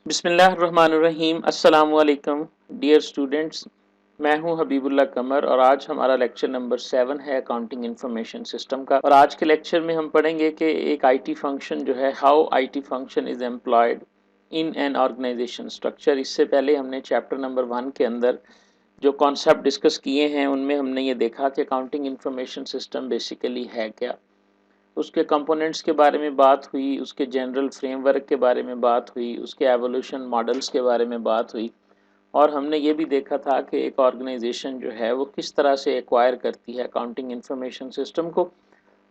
बिस्मिल्लाहिर्रहमानिर्रहीम। अस्सलामु अलैकुम डियर स्टूडेंट्स, मैं हूं हबीबुल्लाह कमर और आज हमारा लेक्चर नंबर 7 है अकाउंटिंग इंफॉर्मेशन सिस्टम का। और आज के लेक्चर में हम पढ़ेंगे कि एक आईटी फंक्शन जो है, how IT function is employed in an organisation structure. इससे पहले हमने चैप्टर नंबर 1 के अंदर जो कॉन्सेप्ट डिस्कस किए हैं उनमें हमने ये देखा कि अकाउंटिंग इंफॉर्मेशन सिस्टम बेसिकली है क्या, उसके कंपोनेंट्स के बारे में बात हुई, उसके जनरल फ्रेमवर्क के बारे में बात हुई, उसके एवोल्यूशन मॉडल्स के बारे में बात हुई। और हमने ये भी देखा था कि एक ऑर्गेनाइजेशन जो है वो किस तरह से एक्वायर करती है अकाउंटिंग इंफॉर्मेशन सिस्टम को।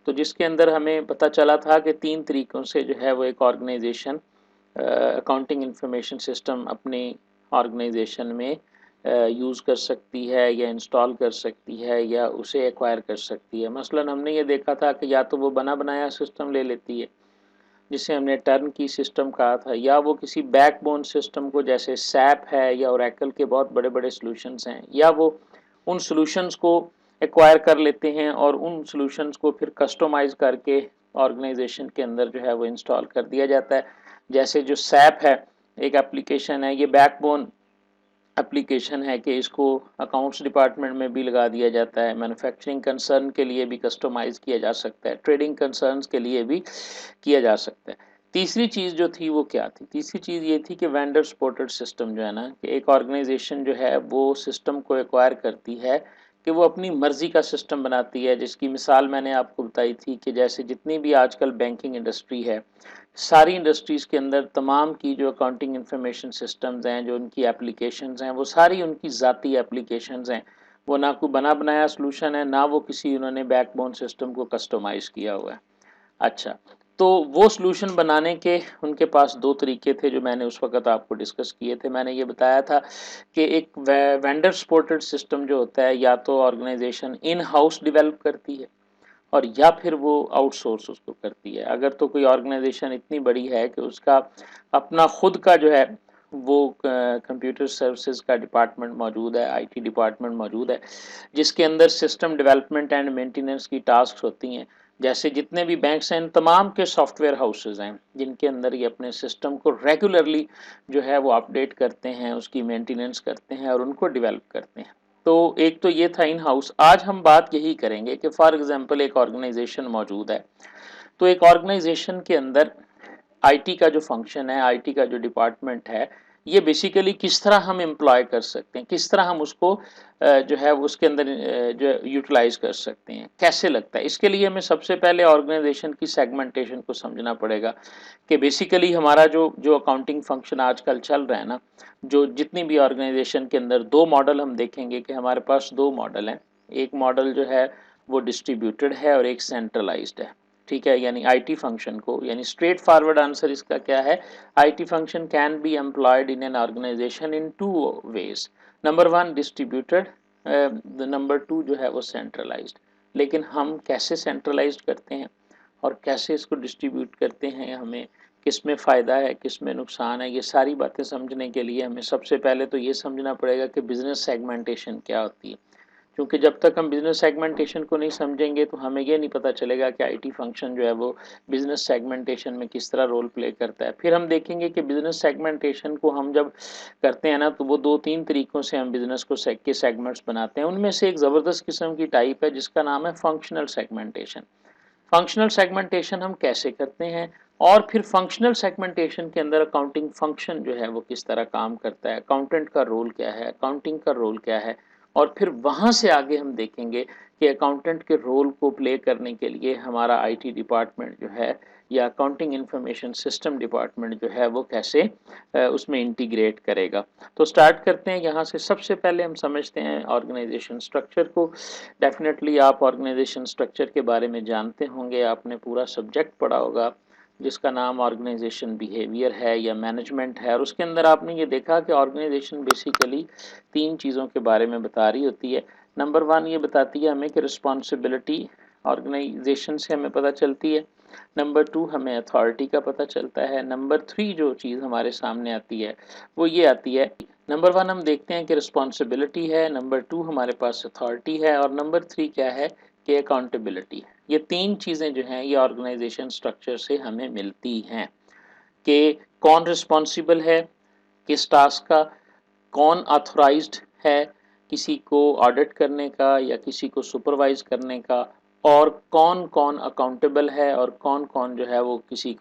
तो जिसके अंदर हमें पता चला था कि 3 तरीक़ों से जो है वो एक ऑर्गेनाइजेशन अकाउंटिंग इंफॉर्मेशन सिस्टम अपनी ऑर्गेनाइजेशन में यूज़ कर सकती है या इंस्टॉल कर सकती है या उसे एक्वायर कर सकती है। मसलन हमने ये देखा था कि या तो वो बना बनाया सिस्टम ले लेती है जिसे हमने टर्न की सिस्टम कहा था, या वो किसी बैकबोन सिस्टम को जैसे सैप है या ओरेकल के बहुत बड़े बड़े सॉल्यूशंस हैं, या वो उन सॉल्यूशंस को एक्वायर कर लेते हैं और उन सॉल्यूशंस को फिर कस्टमाइज करके ऑर्गेनाइजेशन के अंदर जो है वो इंस्टॉल कर दिया जाता है। जैसे जो सैप है एक एप्लीकेशन है, ये बैकबोन एप्लीकेशन है कि इसको अकाउंट्स डिपार्टमेंट में भी लगा दिया जाता है, मैन्युफैक्चरिंग कंसर्न के लिए भी कस्टमाइज़ किया जा सकता है, ट्रेडिंग कंसर्न्स के लिए भी किया जा सकता है। तीसरी चीज़ जो थी वो क्या थी? तीसरी चीज़ ये थी कि वेंडर सपोर्टेड सिस्टम जो है ना, कि एक ऑर्गेनाइजेशन जो है वो सिस्टम को एक्वायर करती है कि वो अपनी मर्ज़ी का सिस्टम बनाती है। जिसकी मिसाल मैंने आपको बताई थी कि जैसे जितनी भी आजकल बैंकिंग इंडस्ट्री है, सारी इंडस्ट्रीज़ के अंदर तमाम की जो अकाउंटिंग इंफॉर्मेशन सिस्टम्स हैं, जो उनकी एप्लीकेशंस हैं, वो सारी उनकी ज़ाती एप्लीकेशंस हैं। वो ना कोई बना बनाया सॉल्यूशन है, ना वो किसी उन्होंने बैकबोन सिस्टम को कस्टमाइज़ किया हुआ है। अच्छा, तो वो सॉल्यूशन बनाने के उनके पास 2 तरीके थे जो मैंने उस वक़्त आपको डिस्कस किए थे। मैंने ये बताया था कि एक वेंडर सपोर्टेड सिस्टम जो होता है, या तो ऑर्गेनाइजेशन इन हाउस डेवलप करती है और या फिर वो आउटसोर्स उसको करती है। अगर तो कोई ऑर्गेनाइजेशन इतनी बड़ी है कि उसका अपना खुद का जो है वो कंप्यूटर सर्विसेज का डिपार्टमेंट मौजूद है, आईटी डिपार्टमेंट मौजूद है, जिसके अंदर सिस्टम डेवलपमेंट एंड मेंटेनेंस की टास्क होती हैं। जैसे जितने भी बैंक्स हैं, इन तमाम के सॉफ्टवेयर हाउसेज हैं जिनके अंदर ये अपने सिस्टम को रेगुलरली जो है वो अपडेट करते हैं, उसकी मेंटेनेंस करते हैं और उनको डेवलप करते हैं। तो एक तो ये था इन हाउस। आज हम बात यही करेंगे कि फॉर एग्जांपल एक ऑर्गेनाइजेशन मौजूद है, तो एक ऑर्गेनाइजेशन के अंदर आईटी का जो फंक्शन है, आईटी का जो डिपार्टमेंट है, ये बेसिकली किस तरह हम एम्प्लॉय कर सकते हैं, किस तरह हम उसको जो है उसके अंदर जो यूटिलाइज कर सकते हैं, कैसे लगता है। इसके लिए हमें सबसे पहले ऑर्गेनाइजेशन की सेगमेंटेशन को समझना पड़ेगा कि बेसिकली हमारा जो जो अकाउंटिंग फंक्शन आजकल चल रहा है ना, जो जितनी भी ऑर्गेनाइजेशन के अंदर 2 मॉडल हम देखेंगे कि हमारे पास 2 मॉडल हैं। एक मॉडल जो है वो डिस्ट्रीब्यूटेड है और एक सेंट्रलाइज्ड है। ठीक है, यानी आईटी फंक्शन को, यानी स्ट्रेट फॉरवर्ड आंसर इसका क्या है? IT function can be employed in an organisation in 2 ways. Number 1 distributed, number 2 जो है वो सेंट्रलाइज्ड। लेकिन हम कैसे सेंट्रलाइज्ड करते हैं और कैसे इसको डिस्ट्रीब्यूट करते हैं, हमें किस में फ़ायदा है, किस में नुकसान है, ये सारी बातें समझने के लिए हमें सबसे पहले तो ये समझना पड़ेगा कि बिज़नेस सेगमेंटेशन क्या होती है। क्योंकि जब तक हम बिज़नेस सेगमेंटेशन को नहीं समझेंगे तो हमें ये नहीं पता चलेगा कि आईटी फंक्शन जो है वो बिज़नेस सेगमेंटेशन में किस तरह रोल प्ले करता है। फिर हम देखेंगे कि बिज़नेस सेगमेंटेशन को हम जब करते हैं ना, तो वो 2-3 तरीक़ों से हम बिज़नेस को के सेगमेंट्स बनाते हैं। उनमें से एक ज़बरदस्त किस्म की टाइप है जिसका नाम है फंक्शनल सेगमेंटेशन। फंक्शनल सेगमेंटेशन हम कैसे करते हैं, और फिर फंक्शनल सेगमेंटेशन के अंदर अकाउंटिंग फंक्शन जो है वो किस तरह काम करता है, अकाउंटेंट का रोल क्या है, अकाउंटिंग का रोल क्या है। और फिर वहाँ से आगे हम देखेंगे कि अकाउंटेंट के रोल को प्ले करने के लिए हमारा आईटी डिपार्टमेंट जो है या अकाउंटिंग इंफॉर्मेशन सिस्टम डिपार्टमेंट जो है वो कैसे उसमें इंटीग्रेट करेगा। तो स्टार्ट करते हैं यहाँ से। सबसे पहले हम समझते हैं ऑर्गेनाइजेशन स्ट्रक्चर को। डेफिनेटली आप ऑर्गेनाइजेशन स्ट्रक्चर के बारे में जानते होंगे, आपने पूरा सब्जेक्ट पढ़ा होगा जिसका नाम ऑर्गेनाइजेशन बिहेवियर है या मैनेजमेंट है। और उसके अंदर आपने ये देखा कि ऑर्गेनाइजेशन बेसिकली 3 चीज़ों के बारे में बता रही होती है। नंबर 1 ये बताती है हमें कि रिस्पॉन्सिबिलिटी ऑर्गेनाइजेशन से हमें पता चलती है। नंबर 2 हमें अथॉरिटी का पता चलता है। नंबर 3 जो चीज़ हमारे सामने आती है वो ये आती है, नंबर 1 हम देखते हैं कि रिस्पॉन्सिबिलिटी है, नंबर 2 हमारे पास अथॉरिटी है और नंबर 3 क्या है कि अकाउंटेबिलिटी है। ये 3 चीज़ें जो हैं ये ऑर्गेनाइजेशन स्ट्रक्चर से हमें मिलती हैं कि कौन रिस्पॉन्सिबल है किस टास्क का, कौन ऑथराइज्ड है किसी को ऑडिट करने का या किसी को सुपरवाइज करने का, और कौन कौन अकाउंटेबल है और कौन कौन जो है वो किसी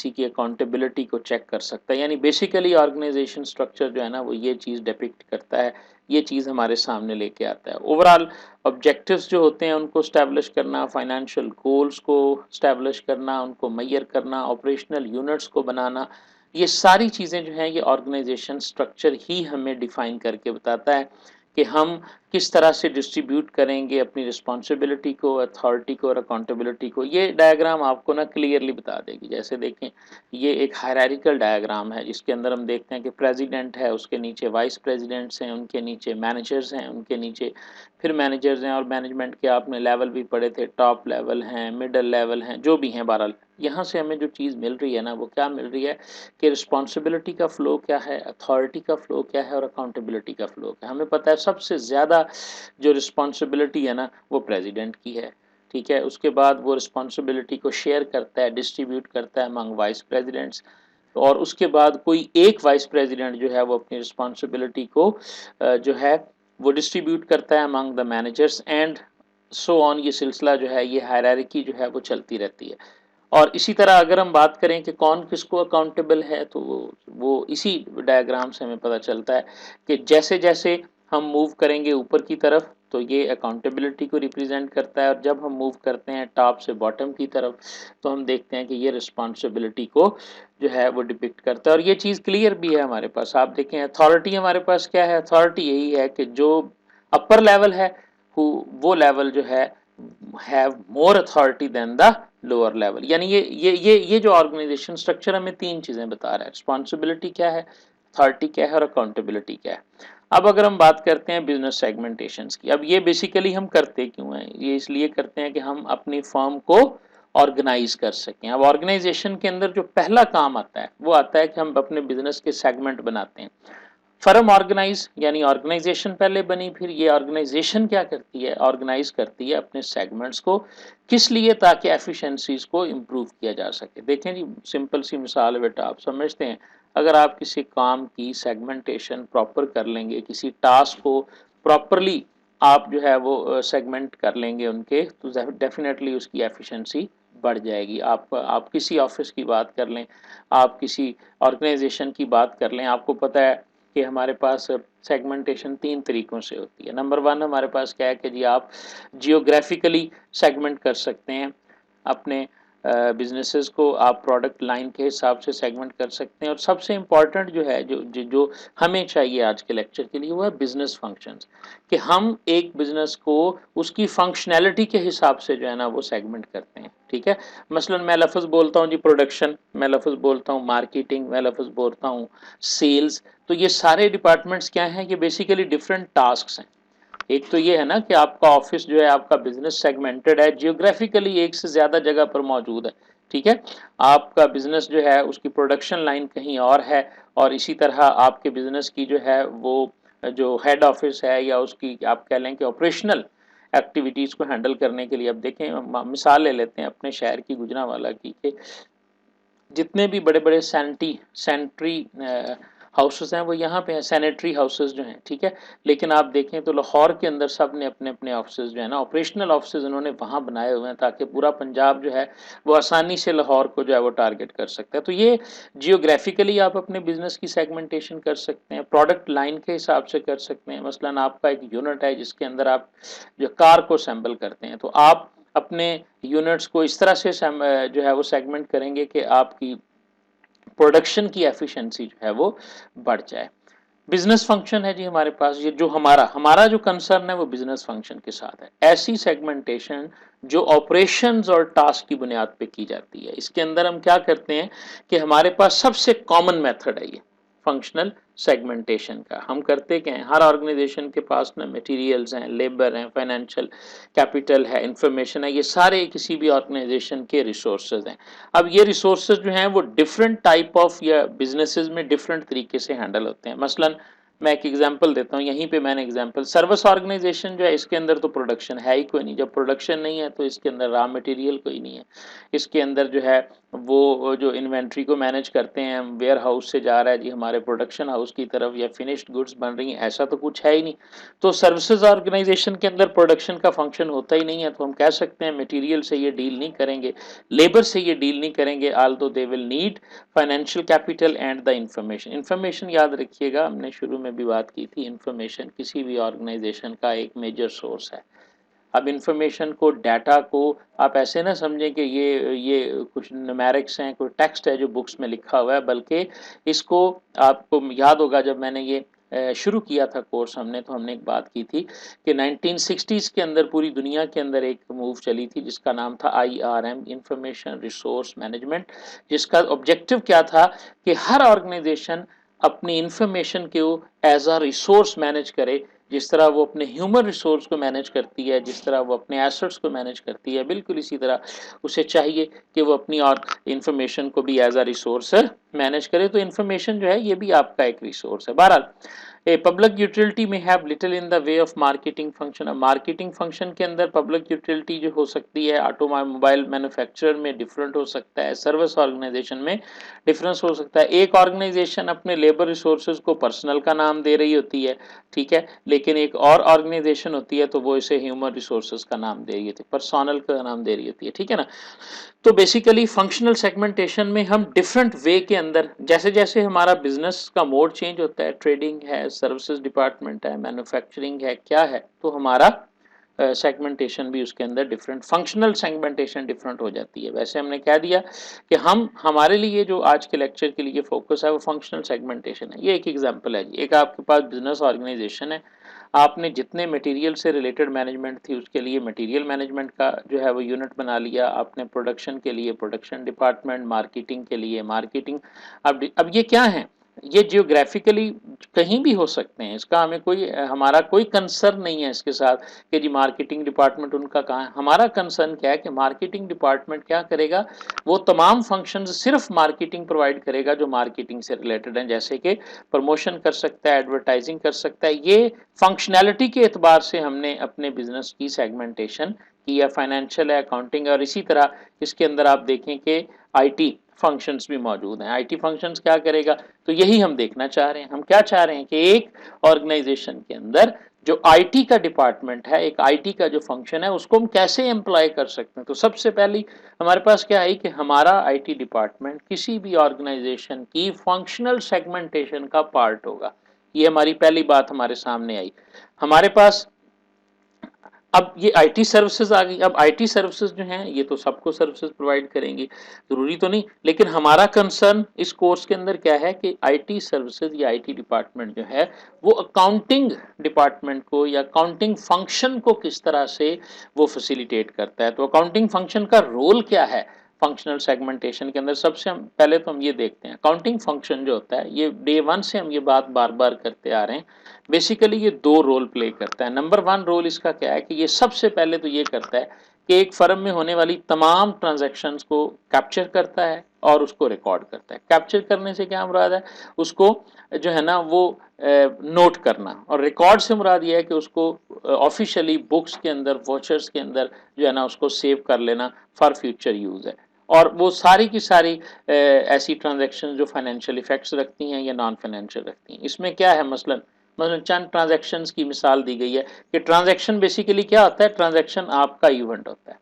की अकाउंटेबिलिटी को चेक कर सकता है। यानी बेसिकली ऑर्गेनाइजेशन स्ट्रक्चर जो है ना वो ये चीज़ डिपिक्ट करता है, ये चीज़ हमारे सामने लेके आता है। ओवरऑल ऑब्जेक्टिव्स जो होते हैं उनको स्टैब्लिश करना, फाइनेंशियल गोल्स को स्टैब्लिश करना, उनको मैयर करना, ऑपरेशनल यूनिट्स को बनाना, ये सारी चीज़ें जो हैं ये ऑर्गेनाइजेशन स्ट्रक्चर ही हमें डिफाइन करके बताता है कि हम किस तरह से डिस्ट्रीब्यूट करेंगे अपनी रिस्पॉन्सिबिलिटी को, अथॉरिटी को और अकाउंटेबिलिटी को। ये डायग्राम आपको ना क्लियरली बता देगी। जैसे देखें ये एक हायरार्किकल डायग्राम है जिसके अंदर हम देखते हैं कि प्रेसिडेंट है, उसके नीचे वाइस प्रेसिडेंट्स हैं, उनके नीचे मैनेजर्स हैं, उनके नीचे फिर मैनेजर्स हैं, और मैनेजमेंट के आपने लेवल भी पढ़े थे, टॉप लेवल हैं, मिडल लेवल हैं, जो भी हैं। बहरहाल यहाँ से हमें जो चीज़ मिल रही है ना वो क्या मिल रही है कि रिस्पॉन्सिबिलिटी का फ्लो क्या है, अथॉरिटी का फ्लो क्या है और अकाउंटेबिलिटी का फ्लो क्या है। हमें पता है सबसे ज़्यादा जो रिस्पॉन्सिबिलिटी है ना वो प्रेसिडेंट की है, ठीक है। उसके बाद वो रिस्पॉन्सिबिलिटी को शेयर करता है, डिस्ट्रीब्यूट करता है अमंग वाइस प्रेसिडेंट्स, और उसके बाद कोई एक वाइस प्रेसिडेंट जो है वो अपनी रिस्पॉन्सिबिलिटी को जो है वो डिस्ट्रीब्यूट करता है among the managers and so on. ये सिलसिला जो है ये हायरार्की जो है वो चलती रहती है। और इसी तरह अगर हम बात करें कि कौन किसको अकाउंटेबल है तो वो इसी डायग्राम से हमें पता चलता है कि जैसे जैसे हम मूव करेंगे ऊपर की तरफ तो ये अकाउंटेबिलिटी को रिप्रेजेंट करता है, और जब हम मूव करते हैं टॉप से बॉटम की तरफ तो हम देखते हैं कि ये रिस्पॉन्सिबिलिटी को जो है वो डिपिक्ट करता है। और ये चीज़ क्लियर भी है हमारे पास। आप देखें अथॉरिटी हमारे पास क्या है, अथॉरिटी यही है कि जो अपर लेवल है वो लेवल जो है have more authority than the lower level. यानी ये जो ऑर्गेनाइजेशन स्ट्रक्चर हमें 3 चीज़ें बता रहा है, रिस्पॉन्सिबिलिटी क्या है, अथॉरिटी क्या है और अकाउंटेबिलिटी क्या है। अब अगर हम बात करते हैं बिजनेस सेगमेंटेशंस की, अब ये बेसिकली हम करते क्यों हैं, ये इसलिए करते हैं कि हम अपनी फर्म को ऑर्गेनाइज कर सकें। अब ऑर्गेनाइजेशन के अंदर जो पहला काम आता है वो आता है कि हम अपने बिजनेस के सेगमेंट बनाते हैं। फर्म ऑर्गेनाइज यानी ऑर्गेनाइजेशन पहले बनी, फिर ये ऑर्गेनाइजेशन क्या करती है, ऑर्गेनाइज करती है अपने सेगमेंट्स को, किस लिए, ताकि एफिशिएंसीज को इम्प्रूव किया जा सके। देखें जी सिंपल सी मिसाल है बेटा, आप समझते हैं अगर आप किसी काम की सेगमेंटेशन प्रॉपर कर लेंगे, किसी टास्क को प्रॉपरली आप जो है वो सेगमेंट कर लेंगे उनके, तो डेफिनेटली उसकी एफिशिएंसी बढ़ जाएगी। आप किसी ऑफिस की बात कर लें, आप किसी ऑर्गेनाइजेशन की बात कर लें, आपको पता है कि हमारे पास सेगमेंटेशन 3 तरीकों से होती है। नंबर 1 हमारे पास क्या है कि जी आप जियोग्राफिकली सेगमेंट कर सकते हैं अपने बिजनेसेस को, आप प्रोडक्ट लाइन के हिसाब से सेगमेंट कर सकते हैं, और सबसे इम्पॉर्टेंट जो है जो हमें चाहिए आज के लेक्चर के लिए वो है बिजनेस फंक्शंस, कि हम एक बिजनेस को उसकी फंक्शनैलिटी के हिसाब से जो है ना वो सेगमेंट करते हैं, ठीक है। मसलन मैं लफ्ज़ बोलता हूँ जी प्रोडक्शन, मैं लफ्ज़ बोलता हूँ मार्केटिंग, मैं लफ्ज़ बोलता हूँ सेल्स, तो ये सारे डिपार्टमेंट्स क्या हैं, ये बेसिकली डिफरेंट टास्क हैं। एक तो ये है ना कि आपका ऑफिस जो है, आपका बिजनेस सेगमेंटेड है, जियोग्राफिकली एक से ज़्यादा जगह पर मौजूद है, ठीक है। आपका बिजनेस जो है उसकी प्रोडक्शन लाइन कहीं और है, और इसी तरह आपके बिजनेस की जो है वो जो हेड ऑफिस है या उसकी आप कह लें कि ऑपरेशनल एक्टिविटीज़ को हैंडल करने के लिए, अब देखें मिसाल ले लेते हैं अपने शहर की गुजरांवाला की, कि जितने भी बड़े बड़े सैनिटरी हाउसेस हैं वो यहाँ पे हैं, सैनिटरी हाउसेस जो हैं, ठीक है। लेकिन आप देखें तो लाहौर के अंदर सब ने अपने अपने ऑफिस जो है ना, ऑपरेशनल ऑफिस उन्होंने वहाँ बनाए हुए हैं ताकि पूरा पंजाब जो है वो आसानी से लाहौर को जो है वो टारगेट कर सकता है। तो ये जियोग्राफिकली आप अपने बिजनेस की सेगमेंटेशन कर सकते हैं, प्रोडक्ट लाइन के हिसाब से कर सकते हैं। मसलन आपका एक यूनिट है जिसके अंदर आप जो कार को असेंबल करते हैं, तो आप अपने यूनिट्स को इस तरह से जो है वो सेगमेंट करेंगे कि आपकी प्रोडक्शन की एफिशिएंसी जो है वो बढ़ जाए। बिजनेस फंक्शन है जी हमारे पास, ये जो हमारा जो कंसर्न है वो बिजनेस फंक्शन के साथ है। ऐसी सेगमेंटेशन जो ऑपरेशंस और टास्क की बुनियाद पे की जाती है, इसके अंदर हम क्या करते हैं कि हमारे पास सबसे कॉमन मेथड है ये फंक्शनल सेगमेंटेशन का। हम करते क्या हैं, हर ऑर्गेनाइजेशन के पास ना मटेरियल्स हैं, लेबर हैं, फाइनेंशियल कैपिटल है, इंफॉर्मेशन है, ये सारे किसी भी ऑर्गेनाइजेशन के रिसोर्सेज हैं। अब ये रिसोर्सेज जो हैं वो डिफरेंट टाइप ऑफ या बिजनेसेस में डिफरेंट तरीके से हैंडल होते हैं। मसलन मैं एक एग्जांपल देता हूँ, यहीं पे मैंने एग्जांपल, सर्विस ऑर्गेनाइजेशन जो है इसके अंदर तो प्रोडक्शन है ही कोई नहीं। जब प्रोडक्शन नहीं है तो इसके अंदर रॉ मटेरियल कोई नहीं है। इसके अंदर जो है वो जो इन्वेंट्री को मैनेज करते हैं, वेयर हाउस से जा रहा है जी हमारे प्रोडक्शन हाउस की तरफ या फिनिश्ड गुड्स बन रही हैं, ऐसा तो कुछ है ही नहीं। तो सर्विसेज ऑर्गेनाइजेशन के अंदर प्रोडक्शन का फंक्शन होता ही नहीं है, तो हम कह सकते हैं मटेरियल से ये डील नहीं करेंगे, लेबर से ये डील नहीं करेंगे, Aldous they will need financial capital and the information. Information याद रखिएगा, हमने शुरू में भी बात की थी, इंफॉर्मेशन किसी भी ऑर्गेनाइजेशन का एक मेजर सोर्स है। अब इंफॉर्मेशन को, डाटा को आप ऐसे ना समझें कि ये कुछ न्यूमेरिक्स हैं, कोई टेक्स्ट है जो बुक्स में लिखा हुआ है, बल्कि इसको, आपको याद होगा जब मैंने ये शुरू किया था कोर्स हमने, तो हमने एक बात की थी कि 1960s के अंदर पूरी दुनिया के अंदर एक मूव चली थी जिसका नाम था IRM, इंफॉर्मेशन रिसोर्स मैनेजमेंट, जिसका ऑब्जेक्टिव क्या था कि हर ऑर्गेनाइजेशन अपनी इंफॉर्मेशन को एज अ रिसोर्स मैनेज करे। जिस तरह वो अपने ह्यूमन रिसोर्स को मैनेज करती है, जिस तरह वो अपने एसेट्स को मैनेज करती है, बिल्कुल इसी तरह उसे चाहिए कि वो अपनी और इंफॉर्मेशन को भी एज अ रिसोर्स मैनेज करे। तो इंफॉर्मेशन जो है ये भी आपका एक रिसोर्स है। बहरहाल ए पब्लिक यूटिलिटी में have little in the way of marketing function. अब मार्केटिंग फंक्शन के अंदर पब्लिक यूटिलिटी जो हो सकती है, ऑटोमोबाइल मैन्युफैक्चरर में डिफरेंट हो सकता है, सर्विस ऑर्गेनाइजेशन में डिफरेंस हो सकता है। एक ऑर्गेनाइजेशन अपने लेबर रिसोर्सेज को पर्सनल का नाम दे रही होती है, ठीक है, लेकिन एक और ऑर्गेनाइजेशन होती है तो वो इसे ह्यूमन रिसोर्सेज का नाम दे रही होती है, पर्सनल का नाम दे रही होती है, ठीक है ना। तो बेसिकली फंक्शनल सेगमेंटेशन में हम डिफरेंट वे के अंदर, जैसे जैसे हमारा बिजनेस का मोड चेंज होता है, ट्रेडिंग है, सर्विसेज डिपार्टमेंट है, मैन्युफैक्चरिंग है, क्या है, तो हमारा सेगमेंटेशन भी उसके अंदर डिफरेंट, फंक्शनल सेगमेंटेशन डिफरेंट हो जाती है। वैसे हमने कह दिया कि हम, हमारे लिए जो आज के लेक्चर के लिए फोकस है वो फंक्शनल सेगमेंटेशन है। ये एक एग्जांपल है जी, एक आपके पास बिजनेस ऑर्गेनाइजेशन है, आपने जितने मटेरियल से रिलेटेड मैनेजमेंट थी उसके लिए मटेरियल मैनेजमेंट का जो है वो यूनिट बना लिया आपने, प्रोडक्शन के लिए प्रोडक्शन डिपार्टमेंट, मार्केटिंग के लिए मार्केटिंग। अब ये क्या है, ये जियोग्राफिकली कहीं भी हो सकते हैं, इसका हमें कोई, हमारा कोई कंसर्न नहीं है इसके साथ कि जी मार्केटिंग डिपार्टमेंट उनका कहाँ है। हमारा कंसर्न क्या है कि मार्केटिंग डिपार्टमेंट क्या करेगा, वो तमाम फंक्शंस सिर्फ मार्केटिंग प्रोवाइड करेगा जो मार्केटिंग से रिलेटेड हैं, जैसे कि प्रमोशन कर सकता है, एडवर्टाइजिंग कर सकता है। ये फंक्शनैलिटी के एतबार से हमने अपने बिजनेस की सेगमेंटेशन की है, फाइनेंशियल है, अकाउंटिंग है, और इसी तरह इसके अंदर आप देखें कि आईटी फंक्शंस भी मौजूद हैं। आईटी फंक्शंस क्या करेगा, तो यही हम देखना चाह रहे हैं। हम क्या चाह रहे हैं कि एक ऑर्गेनाइजेशन के अंदर जो आईटी का डिपार्टमेंट है, एक आईटी का जो फंक्शन है, उसको हम कैसे एम्प्लॉय कर सकते हैं। तो सबसे पहली हमारे पास क्या है कि हमारा आईटी डिपार्टमेंट किसी भी ऑर्गेनाइजेशन की फंक्शनल सेगमेंटेशन का पार्ट होगा। ये हमारी पहली बात हमारे सामने आई। हमारे पास अब ये आईटी सर्विसेज आ गई। अब आईटी सर्विसेज जो हैं ये तो सबको सर्विसेज प्रोवाइड करेंगी, जरूरी तो नहीं, लेकिन हमारा कंसर्न इस कोर्स के अंदर क्या है कि आईटी सर्विसेज या आईटी डिपार्टमेंट जो है वो अकाउंटिंग डिपार्टमेंट को या अकाउंटिंग फंक्शन को किस तरह से वो फैसिलिटेट करता है। तो अकाउंटिंग फंक्शन का रोल क्या है फंक्शनल सेगमेंटेशन के अंदर। सबसे हम पहले तो हम ये देखते हैं, अकाउंटिंग फंक्शन जो होता है, ये डे वन से हम ये बात बार बार करते आ रहे हैं, बेसिकली ये दो रोल प्ले करता है। नंबर वन रोल इसका क्या है कि ये सबसे पहले तो ये करता है कि एक फर्म में होने वाली तमाम ट्रांजैक्शंस को कैप्चर करता है और उसको रिकॉर्ड करता है। कैप्चर करने से क्या मुराद है, उसको जो है ना वो नोट करना, और रिकॉर्ड से मुराद ये है कि उसको ऑफिशियली बुक्स के अंदर, वॉचर्स के अंदर जो है ना उसको सेव कर लेना फॉर फ्यूचर यूज है। और वो सारी की सारी ऐसी ट्रांजैक्शन जो फाइनेंशियल इफेक्ट्स रखती हैं या नॉन फाइनेंशियल रखती हैं। इसमें क्या है, मसलन चंद ट्रांजैक्शंस की मिसाल दी गई है कि ट्रांजैक्शन बेसिकली क्या होता है, ट्रांजैक्शन आपका इवेंट होता है।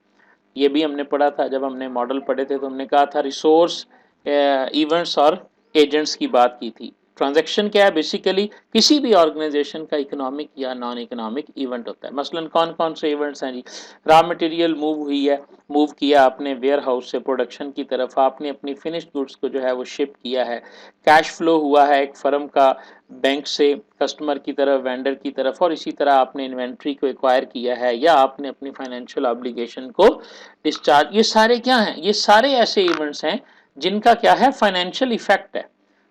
ये भी हमने पढ़ा था जब हमने मॉडल पढ़े थे, तो हमने कहा था रिसोर्स, इवेंट्स और एजेंट्स की बात की थी। ट्रांजैक्शन क्या है, बेसिकली किसी भी ऑर्गेनाइजेशन का इकोनॉमिक या नॉन इकोनॉमिक इवेंट होता है। मसलन कौन कौन से इवेंट्स हैं जी, रॉ मटेरियल मूव हुई है, मूव किया आपने वेयर हाउस से प्रोडक्शन की तरफ, आपने अपनी फिनिश्ड गुड्स को जो है वो शिप किया है, कैश फ्लो हुआ है एक फर्म का बैंक से कस्टमर की तरफ, वेंडर की तरफ, और इसी तरह आपने इन्वेंट्री को एक्वायर किया है या आपने अपनी फाइनेंशियल ऑब्लिगेशन को डिस्चार्ज। ये सारे क्या हैं, ये सारे ऐसे इवेंट्स हैं जिनका क्या है, फाइनेंशियल इफेक्ट है।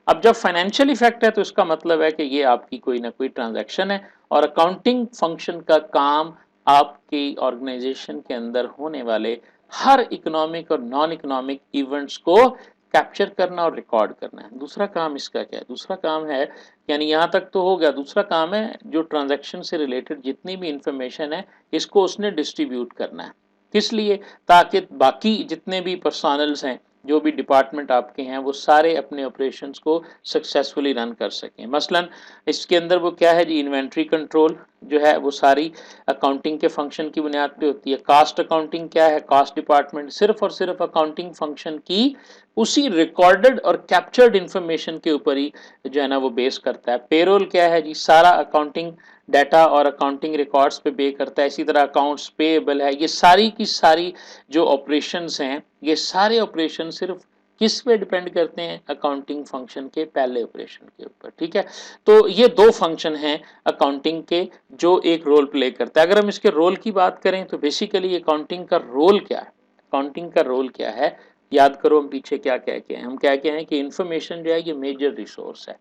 अब जब फाइनेंशियल इफेक्ट है तो इसका मतलब है कि ये आपकी कोई ना कोई ट्रांजैक्शन है और अकाउंटिंग फंक्शन का काम आपकी ऑर्गेनाइजेशन के अंदर होने वाले हर इकोनॉमिक और नॉन इकोनॉमिक इवेंट्स को कैप्चर करना और रिकॉर्ड करना है। दूसरा काम इसका क्या है? दूसरा काम है, यानी यहाँ तक तो हो गया, दूसरा काम है जो ट्रांजैक्शन से रिलेटेड जितनी भी इंफॉर्मेशन है इसको उसने डिस्ट्रीब्यूट करना है। किस लिए? ताकि बाकी जितने भी पर्सनल्स हैं, जो भी डिपार्टमेंट आपके हैं, वो सारे अपने ऑपरेशंस को सक्सेसफुली रन कर सकें। मसलन इसके अंदर वो क्या है जी, इन्वेंट्री कंट्रोल जो है वो सारी अकाउंटिंग के फंक्शन की बुनियाद पे होती है। कास्ट अकाउंटिंग क्या है? कास्ट डिपार्टमेंट सिर्फ और सिर्फ अकाउंटिंग फंक्शन की उसी रिकॉर्डेड और कैप्चर्ड इंफॉर्मेशन के ऊपर ही जो है ना वो बेस करता है। पेरोल क्या है जी? सारा अकाउंटिंग डाटा और अकाउंटिंग रिकॉर्ड्स पे पे करता है। इसी तरह अकाउंट्स पेएबल है। ये सारी की सारी जो ऑपरेशंस हैं, ये सारे ऑपरेशन सिर्फ किस पे डिपेंड करते हैं? अकाउंटिंग फंक्शन के पहले ऑपरेशन के ऊपर। ठीक है, तो ये दो फंक्शन हैं अकाउंटिंग के जो एक रोल प्ले करता है। अगर हम इसके रोल की बात करें तो बेसिकली अकाउंटिंग का रोल क्या है? अकाउंटिंग का रोल क्या है? याद करो हम पीछे क्या कह के हैं। हम क्या कह हैं कि इंफॉर्मेशन जो है ये मेजर रिसोर्स है।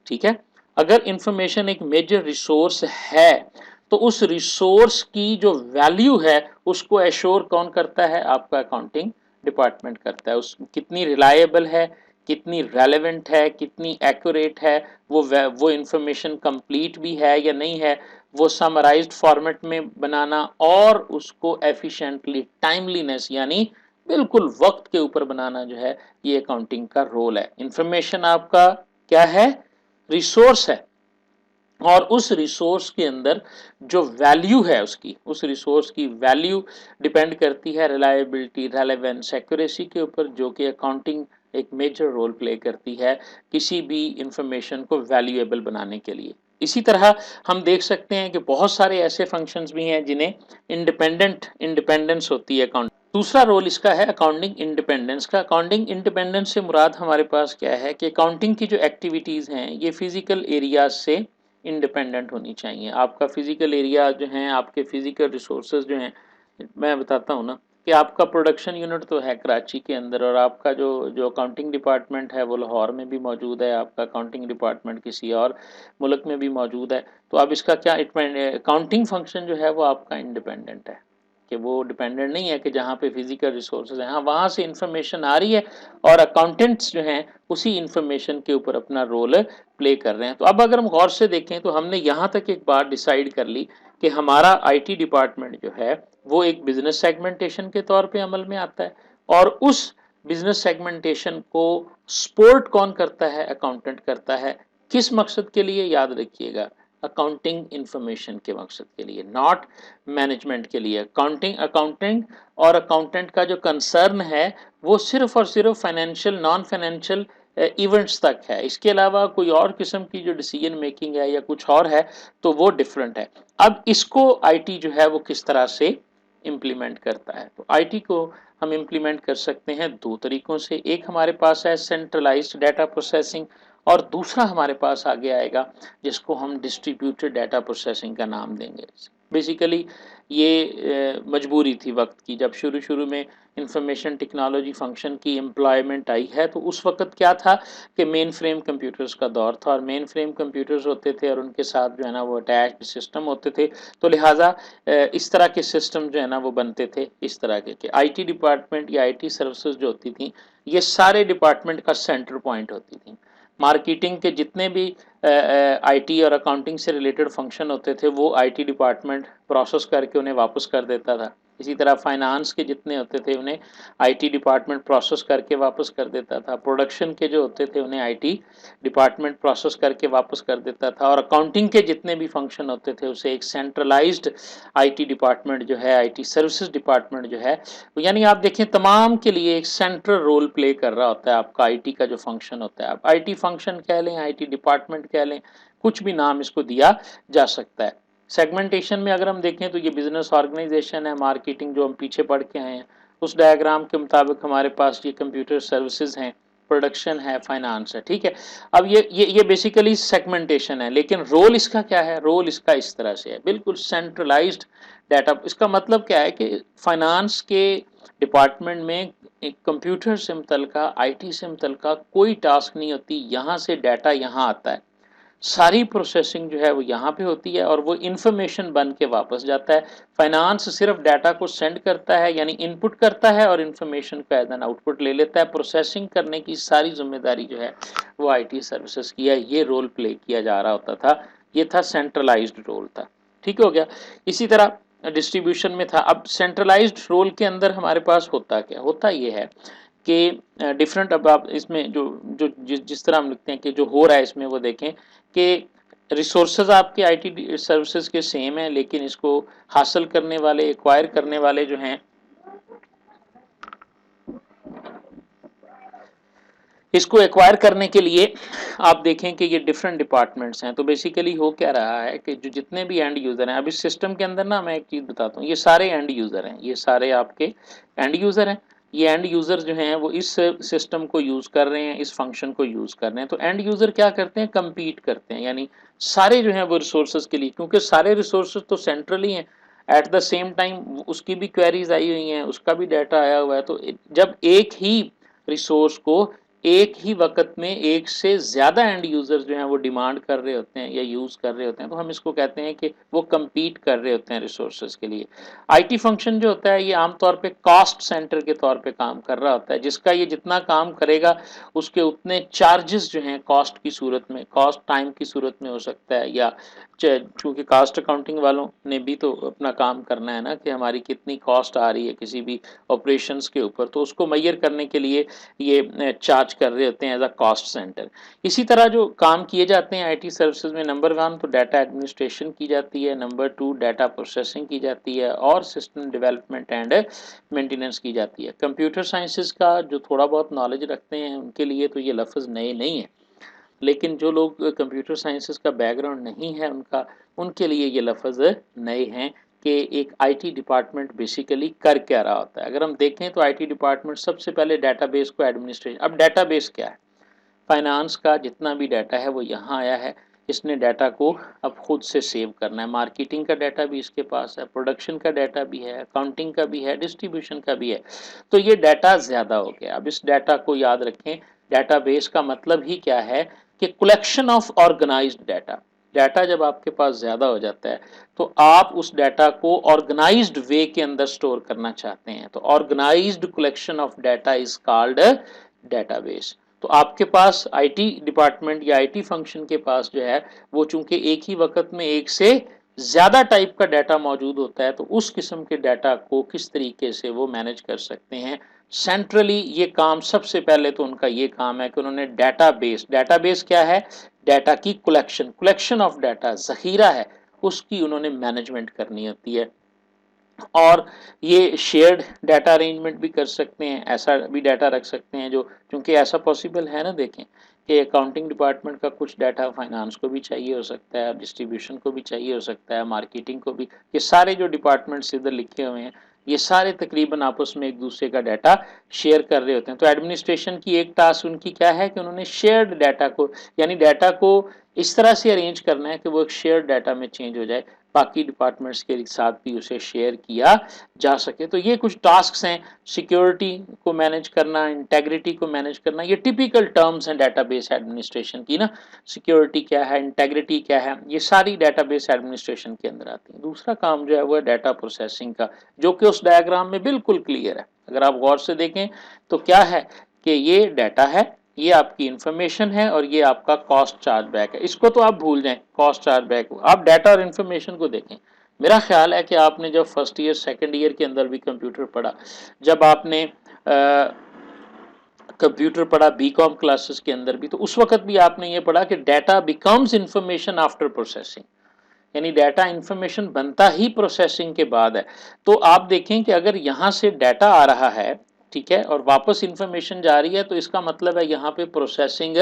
ठीक है, अगर इंफॉर्मेशन एक मेजर रिसोर्स है तो उस रिसोर्स की जो वैल्यू है उसको एश्योर कौन करता है? आपका अकाउंटिंग डिपार्टमेंट करता है। उस कितनी रिलायबल है, कितनी रेलेवेंट है, कितनी एक्यूरेट है, वो इंफॉर्मेशन कंप्लीट भी है या नहीं है, वो समराइज्ड फॉर्मेट में बनाना और उसको एफिशिएंटली टाइमलीनेस यानी बिल्कुल वक्त के ऊपर बनाना जो है ये अकाउंटिंग का रोल है। इंफॉर्मेशन आपका क्या है? रिसोर्स है और उस रिसोर्स के अंदर जो वैल्यू है उसकी, उस रिसोर्स की वैल्यू डिपेंड करती है रिलायबिलिटी, रेलेवेंस, एक्यूरेसी के ऊपर, जो कि अकाउंटिंग एक मेजर रोल प्ले करती है किसी भी इंफॉर्मेशन को वैल्यूएबल बनाने के लिए। इसी तरह हम देख सकते हैं कि बहुत सारे ऐसे फंक्शंस भी हैं जिन्हें इंडिपेंडेंस होती है अकाउंट। दूसरा रोल इसका है अकाउंटिंग इंडिपेंडेंस का। अकाउंटिंग इंडिपेंडेंस से मुराद हमारे पास क्या है कि अकाउंटिंग की जो एक्टिविटीज़ हैं ये फिजिकल एरियाज से इंडिपेंडेंट होनी चाहिए। आपका फिजिकल एरिया जो है, आपके फिजिकल रिसोर्सेज जो हैं, मैं बताता हूँ ना कि आपका प्रोडक्शन यूनिट तो है कराची के अंदर और आपका जो जो अकाउंटिंग डिपार्टमेंट है वो लाहौर में भी मौजूद है, आपका अकाउंटिंग डिपार्टमेंट किसी और मुल्क में भी मौजूद है। तो अब इसका क्या अकाउंटिंग फंक्शन जो है वो आपका इंडिपेंडेंट है कि वो डिपेंडेंट नहीं है कि जहाँ पे फिजिकल रिसोर्सेज हैं, हाँ वहाँ से इंफॉर्मेशन आ रही है और अकाउंटेंट्स जो हैं उसी इंफॉर्मेशन के ऊपर अपना रोल प्ले कर रहे हैं। तो अब अगर हम गौर से देखें तो हमने यहाँ तक एक बात डिसाइड कर ली कि हमारा आईटी डिपार्टमेंट जो है वो एक बिजनेस सेगमेंटेशन के तौर पे अमल में आता है और उस बिजनेस सेगमेंटेशन को सपोर्ट कौन करता है? अकाउंटेंट करता है। किस मकसद के लिए? याद रखिएगा, अकाउंटिंग इंफॉर्मेशन के मकसद के लिए, नॉट मैनेजमेंट के लिए। अकाउंटिंग और अकाउंटेंट का जो कंसर्न है वो सिर्फ और सिर्फ फाइनेंशियल नॉन फाइनेंशियल इवेंट्स तक है। इसके अलावा कोई और किस्म की जो डिसीजन मेकिंग है या कुछ और है तो वो डिफरेंट है। अब इसको आईटी जो है वो किस तरह से इम्प्लीमेंट करता है? तो आईटी को हम इम्प्लीमेंट कर सकते हैं दो तरीकों से। एक हमारे पास है सेंट्रलाइज्ड डाटा प्रोसेसिंग और दूसरा हमारे पास आगे आएगा जिसको हम डिस्ट्रीब्यूटेड डाटा प्रोसेसिंग का नाम देंगे। बेसिकली ये मजबूरी थी वक्त की, जब शुरू शुरू में इंफॉर्मेशन टेक्नोलॉजी फंक्शन की एम्प्लॉयमेंट आई है तो उस वक्त क्या था कि मेन फ्रेम कंप्यूटर्स का दौर था और मेन फ्रेम कंप्यूटर्स होते थे और उनके साथ जो है ना वो अटैच्ड सिस्टम होते थे। तो लिहाजा इस तरह के सिस्टम जो है ना वो बनते थे इस तरह के आईटी डिपार्टमेंट या आईटी सर्विसेज जो होती थी ये सारे डिपार्टमेंट का सेंटर पॉइंट होती थी। मार्केटिंग के जितने भी आईटी और अकाउंटिंग से रिलेटेड फंक्शन होते थे वो आईटी डिपार्टमेंट प्रोसेस करके उन्हें वापस कर देता था। इसी तरह फाइनेंस के जितने होते थे उन्हें आईटी डिपार्टमेंट प्रोसेस करके वापस कर देता था। प्रोडक्शन के जो होते थे उन्हें आईटी डिपार्टमेंट प्रोसेस करके वापस कर देता था और अकाउंटिंग के जितने भी फंक्शन होते थे उसे एक सेंट्रलाइज्ड आईटी डिपार्टमेंट जो है, आईटी सर्विसेज डिपार्टमेंट जो है, यानी आप देखें तमाम के लिए एक सेंट्रल रोल प्ले कर रहा होता है आपका आईटी का जो फंक्शन होता है। आप आईटी फंक्शन कह लें, आईटी डिपार्टमेंट कह लें, कुछ भी नाम इसको दिया जा सकता है। सेगमेंटेशन में अगर हम देखें तो ये बिजनेस ऑर्गेनाइजेशन है, मार्केटिंग जो हम पीछे पढ़ के आए हैं उस डायग्राम के मुताबिक हमारे पास ये कंप्यूटर सर्विसेज हैं प्रोडक्शन है, फाइनेंस है, ठीक है। अब ये बेसिकली सेगमेंटेशन है, लेकिन रोल इसका क्या है? रोल इसका इस तरह से है, बिल्कुल सेंट्रलाइज्ड डाटा। इसका मतलब क्या है कि फाइनेंस के डिपार्टमेंट में एक कंप्यूटर से मुतल्लिका, आईटी से मुतल्लिका कोई टास्क नहीं होती। यहाँ से डाटा यहाँ आता है, सारी प्रोसेसिंग जो है वो यहाँ पे होती है और वो इंफॉर्मेशन बन के वापस जाता है। फाइनेंस सिर्फ डाटा को सेंड करता है, यानी इनपुट करता है, और इंफॉर्मेशन का एज एन आउटपुट ले लेता है। प्रोसेसिंग करने की सारी जिम्मेदारी जो है वो आईटी सर्विसेज की है। ये रोल प्ले किया जा रहा होता था, ये था सेंट्रलाइज्ड रोल था, ठीक हो गया। इसी तरह डिस्ट्रीब्यूशन में था। अब सेंट्रलाइज्ड रोल के अंदर हमारे पास होता क्या? होता ये है कि डिफरेंट, अब आप इसमें जो जो जिस तरह हम लिखते हैं कि जो हो रहा है इसमें, वो देखें कि रिसोर्सेज आपके आईटी सर्विसेज के सेम है, लेकिन इसको हासिल करने वाले, एक्वायर करने वाले जो हैं, इसको एक्वायर करने के लिए आप देखें कि ये डिफरेंट डिपार्टमेंट्स हैं। तो बेसिकली हो क्या रहा है कि जो जितने भी एंड यूज़र हैं, अब इस सिस्टम के अंदर ना मैं एक चीज़ बताता हूँ, ये सारे एंड यूज़र हैं, ये सारे आपके एंड यूज़र हैं। ये एंड यूज़र जो हैं वो इस सिस्टम को यूज़ कर रहे हैं, इस फंक्शन को यूज़ कर रहे हैं। तो एंड यूज़र क्या करते हैं? कम्पीट करते हैं, यानी सारे जो हैं वो रिसोर्सेज के लिए, क्योंकि सारे रिसोर्सेज तो सेंट्रली हैं, एट द सेम टाइम उसकी भी क्वेरीज आई हुई हैं, उसका भी डाटा आया हुआ है। तो जब एक ही रिसोर्स को एक ही वक्त में एक से ज़्यादा एंड यूज़र्स जो हैं वो डिमांड कर रहे होते हैं या यूज़ कर रहे होते हैं, तो हम इसको कहते हैं कि वो कम्पीट कर रहे होते हैं रिसोर्सेज के लिए। आईटी फंक्शन जो होता है ये आमतौर पे कॉस्ट सेंटर के तौर पे काम कर रहा होता है, जिसका ये जितना काम करेगा उसके उतने चार्जेस जो हैं कॉस्ट की सूरत में, कॉस्ट टाइम की सूरत में हो सकता है, या चूँकि कॉस्ट अकाउंटिंग वालों ने भी तो अपना काम करना है ना, कि हमारी कितनी कॉस्ट आ रही है किसी भी ऑपरेशंस के ऊपर, तो उसको मेजर करने के लिए ये चार्ज कर रहे होते हैं एज अ कॉस्ट सेंटर। इसी तरह जो काम किए जाते हैं आईटी सर्विसेज में, नंबर 1 तो डाटा एडमिनिस्ट्रेशन की जाती है, नंबर 2 डाटा प्रोसेसिंग की जाती है, और सिस्टम डेवलपमेंट एंड मेंटेनेंस की जाती है। कंप्यूटर साइंसेज का जो थोड़ा बहुत नॉलेज रखते हैं उनके लिए तो ये लफ्ज़ नए नहीं है, लेकिन जो लोग कंप्यूटर साइंसेज का बैकग्राउंड नहीं है उनका, उनके लिए ये लफ्ज़ नए हैं कि एक आईटी डिपार्टमेंट बेसिकली कर क्या रहा होता है। अगर हम देखें तो आईटी डिपार्टमेंट सबसे पहले डाटाबेस को एडमिनिस्ट्रेशन, अब डाटाबेस क्या है? फाइनेंस का जितना भी डाटा है वो यहाँ आया है, इसने डाटा को अब खुद से सेव करना है। मार्केटिंग का डाटा भी इसके पास है, प्रोडक्शन का डाटा भी है, अकाउंटिंग का भी है, डिस्ट्रीब्यूशन का भी है। तो ये डाटा ज़्यादा हो गया। अब इस डाटा को याद रखें, डाटाबेस का मतलब ही क्या है कि collection of organised data. Data जब आपके पास ज़्यादा हो जाता है तो आप उस डाटा को ऑर्गेनाइज्ड वे के अंदर स्टोर करना चाहते हैं, तो organised collection of data is called database. तो आपके पास आईटी डिपार्टमेंट या आईटी फंक्शन के पास जो है वो चूंकि एक ही वक्त में एक से ज़्यादा टाइप का डाटा मौजूद होता है, तो उस किस्म के डाटा को किस तरीके से वो मैनेज कर सकते हैं सेंट्रली, ये काम सबसे पहले तो उनका ये काम है कि उन्होंने डाटाबेस, डाटाबेस क्या है? डाटा की कलेक्शन, कलेक्शन ऑफ डाटा, ज़खीरा है, उसकी उन्होंने मैनेजमेंट करनी होती है। और ये शेयर्ड डाटा अरेंजमेंट भी कर सकते हैं, ऐसा भी डाटा रख सकते हैं जो, क्योंकि ऐसा पॉसिबल है ना, देखें कि अकाउंटिंग डिपार्टमेंट का कुछ डाटा फाइनेंस को भी चाहिए हो सकता है, डिस्ट्रीब्यूशन को भी चाहिए हो सकता है, मार्केटिंग को भी। ये सारे जो डिपार्टमेंट्स इधर लिखे हुए हैं ये सारे तकरीबन आपस में एक दूसरे का डाटा शेयर कर रहे होते हैं। तो एडमिनिस्ट्रेशन की एक टास्क उनकी क्या है कि उन्होंने शेयर्ड डाटा को, यानी डाटा को इस तरह से अरेंज करना है कि वो एक शेयर्ड डाटा में चेंज हो जाए, बाकी डिपार्टमेंट्स के साथ भी उसे शेयर किया जा सके। तो ये कुछ टास्क्स हैं, सिक्योरिटी को मैनेज करना, इंटेग्रिटी को मैनेज करना, ये टिपिकल टर्म्स हैं डाटाबेस एडमिनिस्ट्रेशन की ना। सिक्योरिटी क्या है, इंटेग्रिटी क्या है, ये सारी डाटाबेस एडमिनिस्ट्रेशन के अंदर आती है। दूसरा काम जो है वो है डाटा प्रोसेसिंग का, जो कि उस डायग्राम में बिल्कुल क्लियर है। अगर आप गौर से देखें तो क्या है कि ये डाटा है, ये आपकी इंफॉर्मेशन है, और ये आपका कॉस्ट चार्ज बैक है। इसको तो आप भूल जाएं, कॉस्ट चार्ज बैक। आप डाटा और इंफॉर्मेशन को देखें। मेरा ख्याल है कि आपने जब फर्स्ट ईयर सेकंड ईयर के अंदर भी कंप्यूटर पढ़ा, जब आपने कंप्यूटर पढ़ा बीकॉम क्लासेस के अंदर भी, तो उस वक्त भी आपने ये पढ़ा कि data becomes information after processing, यानी डाटा इंफॉर्मेशन बनता ही प्रोसेसिंग के बाद है। तो आप देखें कि अगर यहाँ से डाटा आ रहा है, ठीक है, और वापस इंफॉर्मेशन जा रही है, तो इसका मतलब है यहाँ पे प्रोसेसिंग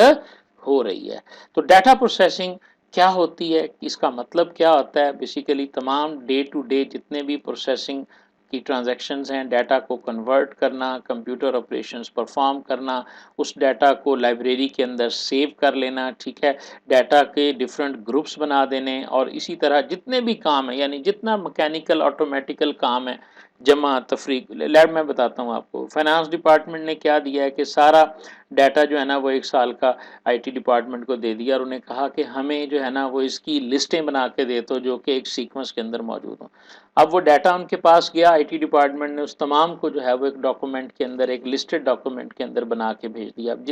हो रही है। तो डाटा प्रोसेसिंग क्या होती है, इसका मतलब क्या होता है? बेसिकली तमाम डे टू डे जितने भी प्रोसेसिंग की ट्रांजैक्शंस हैं, डाटा को कन्वर्ट करना, कंप्यूटर ऑपरेशंस परफॉर्म करना, उस डाटा को लाइब्रेरी के अंदर सेव कर लेना, ठीक है, डाटा के डिफरेंट ग्रुप्स बना देने, और इसी तरह जितने भी काम है, यानी जितना मैकेनिकल ऑटोमेटिकल काम है, जमा तफरीक लैब मैं बताता हूँ आपको। फाइनेंस डिपार्टमेंट ने क्या दिया है कि सारा डाटा जो है ना वो 1 साल का आईटी डिपार्टमेंट को दे दिया, और उन्हें कहा कि हमें जो है ना वो इसकी लिस्टें बना के दे दो जो कि एक सीक्वेंस के अंदर मौजूद हो। अब वो डाटा उनके पास गया, आईटी डिपार्टमेंट ने उस तमाम को जो है वो एक डॉक्यूमेंट के अंदर, एक लिस्टेड डॉक्यूमेंट के अंदर बना के भेज दिया। अब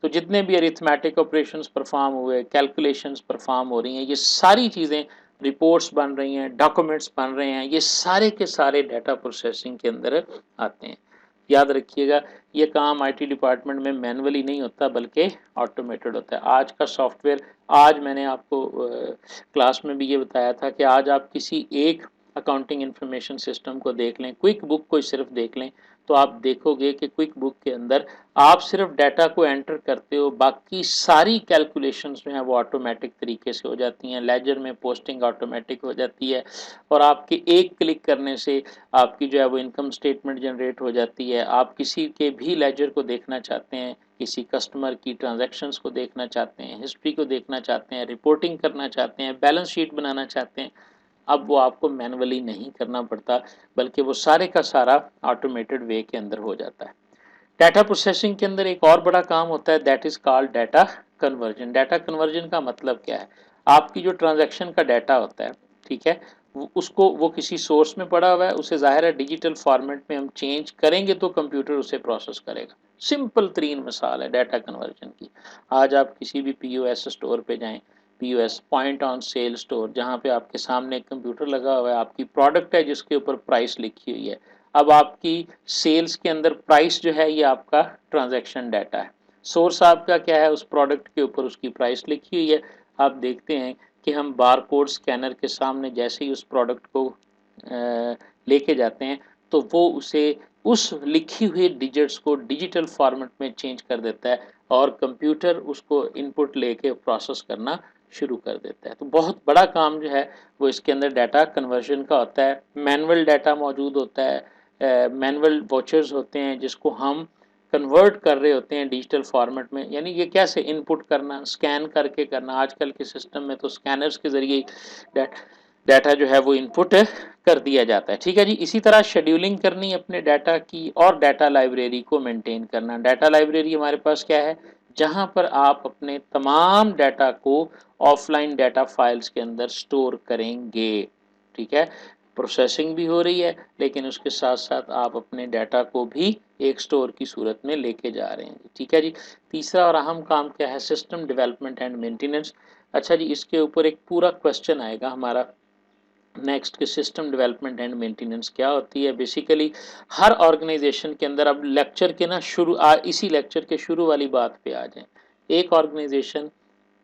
जितने भी अरिथमेटिक ऑपरेशंस परफॉर्म हुए, कैलकुलेशंस परफॉर्म हो रही हैं, ये सारी चीज़ें, रिपोर्ट्स बन रही हैं, डॉक्यूमेंट्स बन रहे हैं, ये सारे के सारे डाटा प्रोसेसिंग के अंदर आते हैं। याद रखिएगा, ये काम आईटी डिपार्टमेंट में मैनुअली नहीं होता बल्कि ऑटोमेटेड होता है। आज का सॉफ्टवेयर, आज मैंने आपको क्लास में भी ये बताया था कि आज आप किसी एक अकाउंटिंग इंफॉर्मेशन सिस्टम को देख लें, क्विक बुक को सिर्फ देख लें, तो आप देखोगे कि क्विक बुक के अंदर आप सिर्फ डाटा को एंटर करते हो, बाकी सारी कैलकुलेशंस जो हैं वो ऑटोमेटिक तरीके से हो जाती हैं। लेजर में पोस्टिंग ऑटोमेटिक हो जाती है, और आपके एक क्लिक करने से आपकी जो है वो इनकम स्टेटमेंट जनरेट हो जाती है। आप किसी के भी लेजर को देखना चाहते हैं, किसी कस्टमर की ट्रांजैक्शंस को देखना चाहते हैं, हिस्ट्री को देखना चाहते हैं, रिपोर्टिंग करना चाहते हैं, बैलेंस शीट बनाना चाहते हैं, अब वो आपको मैनुअली नहीं करना पड़ता, बल्कि वो सारे का सारा ऑटोमेटेड वे के अंदर हो जाता है। डाटा प्रोसेसिंग के अंदर एक और बड़ा काम होता है, that is called data conversion. Data conversion का मतलब क्या है? आपकी जो ट्रांजैक्शन का डाटा होता है, ठीक है, उसको वो किसी सोर्स में पड़ा हुआ है, उसे जाहिर है डिजिटल फॉर्मेट में हम चेंज करेंगे तो कंप्यूटर उसे प्रोसेस करेगा। सिंपल तरीन मिसाल है डाटा कन्वर्जन की। आज आप किसी भी पीओएस स्टोर पे जाएं, POS point on sale store, जहाँ पे आपके सामने एक कंप्यूटर लगा हुआ है, आपकी प्रोडक्ट है जिसके ऊपर प्राइस लिखी हुई है। अब आपकी सेल्स के अंदर प्राइस जो है ये आपका ट्रांजैक्शन डाटा है, सोर्स आपका क्या है? उस प्रोडक्ट के ऊपर उसकी प्राइस लिखी हुई है। आप देखते हैं कि हम बारकोड स्कैनर के सामने जैसे ही उस प्रोडक्ट को लेके जाते हैं, तो वो उसे उस लिखी हुई डिजिट्स को डिजिटल फॉर्मेट में चेंज कर देता है, और कंप्यूटर उसको इनपुट लेके प्रोसेस करना शुरू कर देता है। तो बहुत बड़ा काम जो है वो इसके अंदर डाटा कन्वर्जन का होता है। मैनुअल डाटा मौजूद होता है, मैनुअल वॉचर्स होते हैं जिसको हम कन्वर्ट कर रहे होते हैं डिजिटल फॉर्मेट में। यानी ये कैसे इनपुट करना, स्कैन करके करना, आजकल के सिस्टम में तो स्कैनर्स के ज़रिए डाटा जो है वो इनपुट कर दिया जाता है। ठीक है जी। इसी तरह शेड्यूलिंग करनी अपने डाटा की, और डाटा लाइब्रेरी को मेंटेन करना। डाटा लाइब्रेरी हमारे पास क्या है? जहां पर आप अपने तमाम डाटा को ऑफलाइन डाटा फाइल्स के अंदर स्टोर करेंगे। ठीक है, प्रोसेसिंग भी हो रही है, लेकिन उसके साथ साथ आप अपने डाटा को भी एक स्टोर की सूरत में लेके जा रहे हैं। ठीक है जी। तीसरा और अहम काम क्या है? System development and maintenance. अच्छा जी, इसके ऊपर एक पूरा क्वेश्चन आएगा हमारा नेक्स्ट के सिस्टम डेवलपमेंट एंड मेंटेनेंस क्या होती है। बेसिकली हर ऑर्गेनाइजेशन के अंदर, अब लेक्चर के ना इसी लेक्चर के शुरू वाली बात पे आ जाएं। एक ऑर्गेनाइजेशन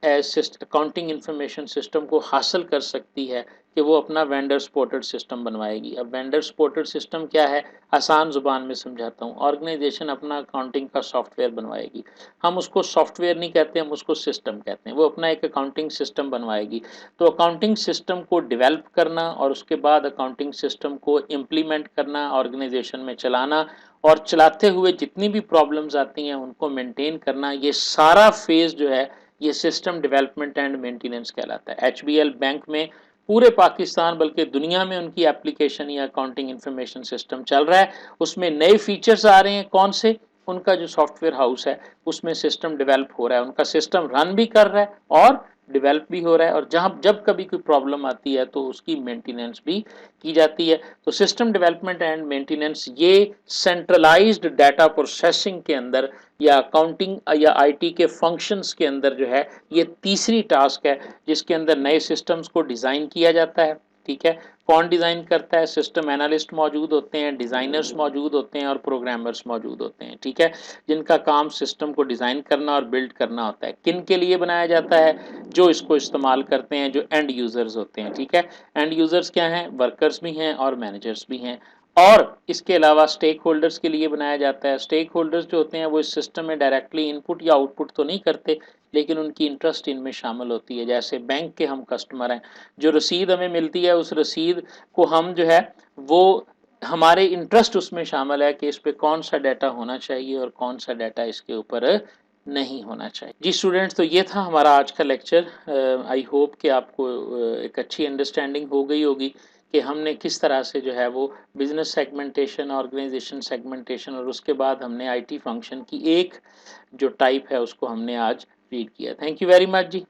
अकाउंटिंग इंफॉर्मेशन सिस्टम को हासिल कर सकती है कि वो अपना वेंडर सपोर्टेड सिस्टम बनवाएगी। अब वेंडर सपोर्टेड सिस्टम क्या है? आसान ज़ुबान में समझाता हूँ। ऑर्गेनाइजेशन अपना अकाउंटिंग का सॉफ्टवेयर बनवाएगी। हम उसको सॉफ्टवेयर नहीं कहते, हम उसको सिस्टम कहते हैं। वो अपना एक अकाउंटिंग सिस्टम बनवाएगी। तो अकाउंटिंग सिस्टम को डेवलप करना और उसके बाद अकाउंटिंग सिस्टम को इम्प्लीमेंट करना, ऑर्गेनाइजेशन में चलाना, और चलाते हुए जितनी भी प्रॉब्लम्स आती हैं उनको मेंटेन करना, ये सारा फेज जो है ये सिस्टम डेवलपमेंट एंड मेंटेनेंस कहलाता है। एचबीएल बैंक में पूरे पाकिस्तान बल्कि दुनिया में उनकी एप्लीकेशन या अकाउंटिंग इंफॉर्मेशन सिस्टम चल रहा है। उसमें नए फीचर्स आ रहे हैं। कौन से? उनका जो सॉफ्टवेयर हाउस है उसमें सिस्टम डेवलप हो रहा है, उनका सिस्टम रन भी कर रहा है और डेवलप भी हो रहा है, और जहां जब कभी कोई प्रॉब्लम आती है तो उसकी मेंटेनेंस भी की जाती है। तो सिस्टम डेवलपमेंट एंड मेंटेनेंस ये सेंट्रलाइज्ड डाटा प्रोसेसिंग के अंदर या अकाउंटिंग या आईटी के फंक्शंस के अंदर जो है ये तीसरी टास्क है, जिसके अंदर नए सिस्टम्स को डिज़ाइन किया जाता है। ठीक है, कौन डिज़ाइन करता है? सिस्टम एनालिस्ट मौजूद होते हैं, डिज़ाइनर्स मौजूद होते हैं और प्रोग्रामर्स मौजूद होते हैं। ठीक है, जिनका काम सिस्टम को डिज़ाइन करना और बिल्ड करना होता है। किन के लिए बनाया जाता है? जो इसको इस्तेमाल करते हैं, जो एंड यूज़र्स होते हैं। ठीक है, एंड यूज़र्स क्या हैं? वर्कर्स भी हैं और मैनेजर्स भी हैं। और इसके अलावा स्टेक होल्डर्स के लिए बनाया जाता है। स्टेक होल्डर्स जो होते हैं वो इस सिस्टम में डायरेक्टली इनपुट या आउटपुट तो नहीं करते, लेकिन उनकी इंटरेस्ट इनमें शामिल होती है। जैसे बैंक के हम कस्टमर हैं, जो रसीद हमें मिलती है उस रसीद को हम जो है वो हमारे इंटरेस्ट उसमें शामिल है कि इस पे कौन सा डाटा होना चाहिए और कौन सा डाटा इसके ऊपर नहीं होना चाहिए। जी स्टूडेंट्स, तो ये था हमारा आज का लेक्चर। आई होप कि आपको एक अच्छी अंडरस्टैंडिंग हो गई होगी कि हमने किस तरह से जो है वो बिजनेस सेगमेंटेशन, ऑर्गेनाइजेशन सेगमेंटेशन और उसके बाद हमने आईटी फंक्शन की एक जो टाइप है उसको हमने आज रीड किया। Thank you very much ji.